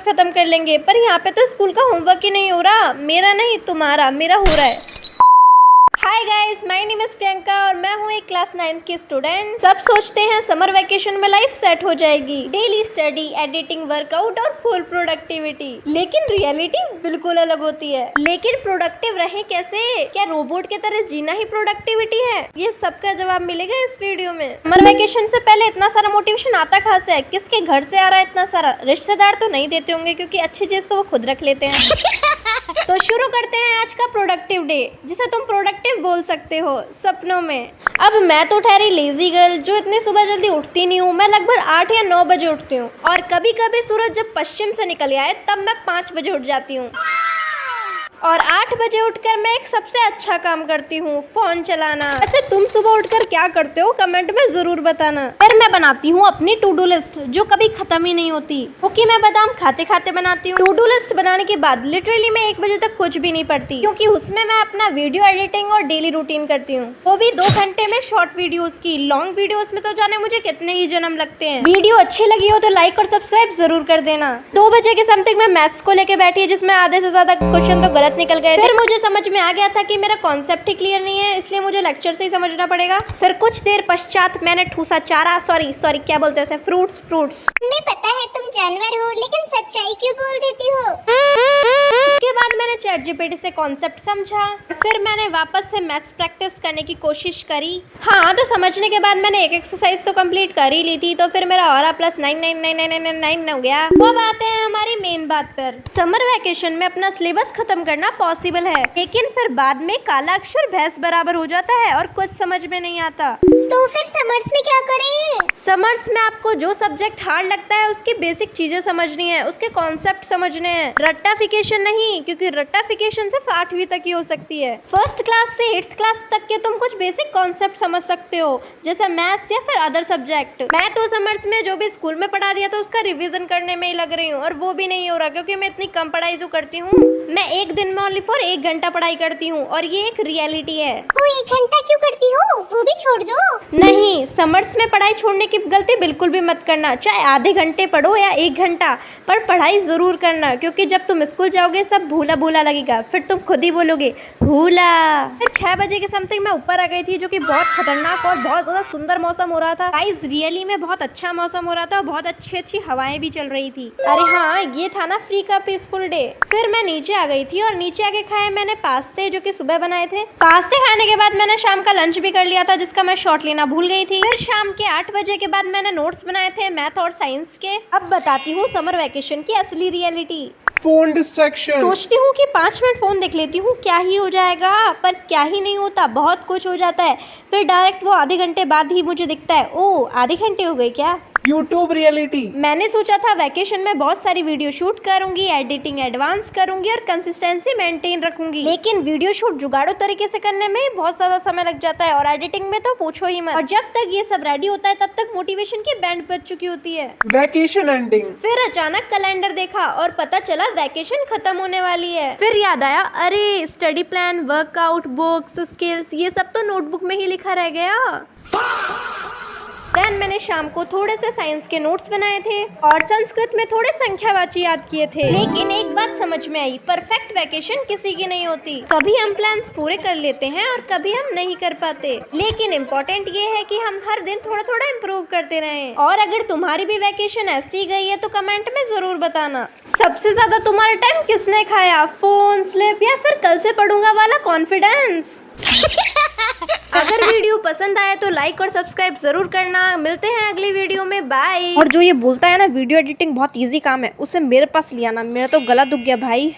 Syllabus खत्म कर लेंगे, पर यहाँ पे तो स्कूल का होमवर्क ही नहीं हो रहा। मेरा नहीं तुम्हारा, मेरा हो रहा है। Hi guys, my name is Priyanka और मैं हूँ एक क्लास 9th की स्टूडेंट। सब सोचते हैं समर वेकेशन में लाइफ सेट हो जाएगी, डेली स्टडी, एडिटिंग, वर्कआउट और फुल प्रोडक्टिविटी। लेकिन रियलिटी बिल्कुल अलग होती है। लेकिन प्रोडक्टिव रहे कैसे? क्या रोबोट की तरह जीना ही प्रोडक्टिविटी है? ये सबका जवाब मिलेगा इस वीडियो में। समर वेकेशन से पहले इतना सारा मोटिवेशन आता कहाँ से है? किसके घर से आ रहा है इतना सारा? रिश्तेदार तो नहीं देते होंगे क्योंकि अच्छी चीज तो वो खुद रख लेते हैं। तो शुरू करते हैं आज का प्रोडक्टिव डे, जिसे तुम प्रोडक्टिव बोल सकते हो सपनों में। अब मैं तो ठहरी लेजी गर्ल जो इतनी सुबह जल्दी उठती नहीं हूँ। मैं लगभग 8 या 9 बजे उठती हूँ और कभी कभी सूरज जब पश्चिम से निकल आए तब मैं 5 बजे उठ जाती हूँ। और 8 बजे उठकर मैं एक सबसे अच्छा काम करती हूँ, फोन चलाना। वैसे तुम सुबह उठकर क्या करते हो कमेंट में जरूर बताना। फिर मैं बनाती हूँ अपनी टू डू लिस्ट जो कभी खत्म ही नहीं होती, क्योंकि मैं बादाम खाते खाते बनाती हूँ। टू डू लिस्ट बनाने के बाद लिटरली मैं 1 बजे तक कुछ भी नहीं पढ़ती, क्योंकि उसमें मैं अपना वीडियो एडिटिंग और डेली रूटीन करती हूँ, वो भी 2 घंटे में शॉर्ट वीडियोस की। लॉन्ग वीडियोस में तो जाने मुझे कितने ही जन्म लगते हैं। वीडियो अच्छी लगी हो तो लाइक और सब्सक्राइब जरूर कर देना। 2 बजे के समथिंग में मैथ्स को लेके बैठी है, जिसमें आधे से ज्यादा क्वेश्चन तो गलत निकल गए। फिर मुझे समझ में आ गया था कि मेरा कॉन्सेप्ट ही क्लियर नहीं है, इसलिए मुझे लेक्चर से ही समझना पड़ेगा। फिर कुछ देर पश्चात मैंने ठूसा चारा, सॉरी क्या बोलते हैं उसे, फ्रूट्स। हमें पता है तुम जानवर हो, लेकिन सच्चाई क्यों बोल देती हो? उसके बाद मैंने चैट जीपीटी से कॉन्सेप्ट समझा। फिर मैंने वापस से मैथ्स प्रैक्टिस करने की कोशिश करी। हाँ, तो समझने के बाद मैंने एक एक्सरसाइज तो कंप्लीट कर ही ली थी, तो फिर मेरा ऑरा प्लस 9999999 हो गया। अब आते हैं हमारी मेन बात पर। समर वेकेशन में अपना सिलेबस खत्म करना पॉसिबल है, लेकिन फिर बाद में काला अक्षर भैंस बराबर हो जाता है और कुछ समझ में नहीं आता। तो फिर समर्स में क्या करें? समर्स में आपको जो सब्जेक्ट हार्ड लगता है उसकी बेसिक चीजें समझनी है, उसके कॉन्सेप्ट समझने हैं, रट्टाफिकेशन नहीं, क्योंकि रट्टाफिकेशन सिर्फ 8वीं तक ही हो सकती है। 1st क्लास से 8th क्लास तक के तुम कुछ बेसिक कॉन्सेप्ट समझ सकते हो, जैसे मैथ्स या फिर अदर सब्जेक्ट। मैं तो समर्स में जो भी स्कूल में पढ़ा दिया था उसका रिविजन करने में ही लग रही हूँ, और वो भी नहीं हो रहा क्योंकि मैं इतनी कम पढ़ाई जो करती हूँ। मैं एक दिन में ओनली फॉर 1 घंटा पढ़ाई करती हूँ, और ये एक रियलिटी है। वो 1 घंटा क्यों करती हो? वो भी छोड़ दो। नहीं, समर्स में पढ़ाई छोड़ने की गलती बिल्कुल भी मत करना। चाहे आधे घंटे पढ़ो या 1 घंटा, पर पढ़ाई जरूर करना, क्योंकि जब तुम स्कूल जाओगे सब भूला भूला लगेगा, फिर तुम खुद ही बोलोगे भूला। फिर 6 बजे के समथिंग मैं ऊपर आ गई थी, जो कि बहुत खतरनाक और बहुत ज्यादा सुंदर मौसम हो रहा था। गाइस रियली में बहुत अच्छा मौसम हो रहा था, बहुत अच्छी हवाएं भी चल रही थी। अरे हाँ, ये था ना फ्री का पीसफुल डे। फिर मैं नीचे आ गई थी और नीचे आके खाए मैंने पास्ते, जो कि सुबह बनाए थे। पास्ते खाने के बाद मैंने शाम का लंच भी कर लिया था, जिसका मैं शॉर्ट लेना भूल गई थी। फिर शाम के 8 बजे के बाद मैंने नोट्स बनाए थे मैथ और साइंस के। अब बताती हूँ समर वेकेशन की असली रियलिटी। Phone distraction. सोचती हूँ कि 5 मिनट फोन देख लेती हूँ, क्या ही हो जाएगा, पर क्या ही नहीं होता, बहुत कुछ हो जाता है। फिर डायरेक्ट वो आधे घंटे बाद ही मुझे दिखता है, ओ आधे घंटे हो गए क्या। YouTube reality. मैंने सोचा था वेकेशन में बहुत सारी वीडियो शूट करूंगी, एडिटिंग एडवांस करूंगी और कंसिस्टेंसी मेंटेन रखूंगी, लेकिन वीडियो शूट जुगाड़ू तरीके से करने में बहुत ज्यादा समय लग जाता है, और एडिटिंग में तो पूछो ही मत। और जब तक ये सब रेडी होता है तब तक मोटिवेशन की बैंड बज चुकी होती है। Vacation ending. फिर अचानक कैलेंडर देखा और पता चला वैकेशन खत्म होने वाली है। फिर याद आया, अरे study plan, workout, books, skills, ये सब तो नोटबुक में ही लिखा रह गया। देन मैंने शाम को थोड़े से साइंस के नोट्स बनाए थे और संस्कृत में थोड़े संख्यावाची याद किए थे। लेकिन एक बात समझ में आई, परफेक्ट वैकेशन किसी की नहीं होती। कभी हम प्लान्स पूरे कर लेते हैं और कभी हम नहीं कर पाते, लेकिन इम्पोर्टेंट ये है कि हम हर दिन थोड़ा थोड़ा इम्प्रूव करते रहें। और अगर तुम्हारी भी वैकेशन ऐसी गई है तो कमेंट में जरूर बताना। सबसे ज्यादा तुम्हारा टाइम किसने खाया, फोन, स्लिप या फिर कल से पढ़ूंगा वाला कॉन्फिडेंस। अगर वीडियो पसंद आए तो लाइक और सब्सक्राइब जरूर करना। मिलते हैं अगली वीडियो में, बाय। और जो ये बोलता है ना वीडियो एडिटिंग बहुत इजी काम है, उसे मेरे पास लिया ना, मेरा तो गला दुख गया भाई।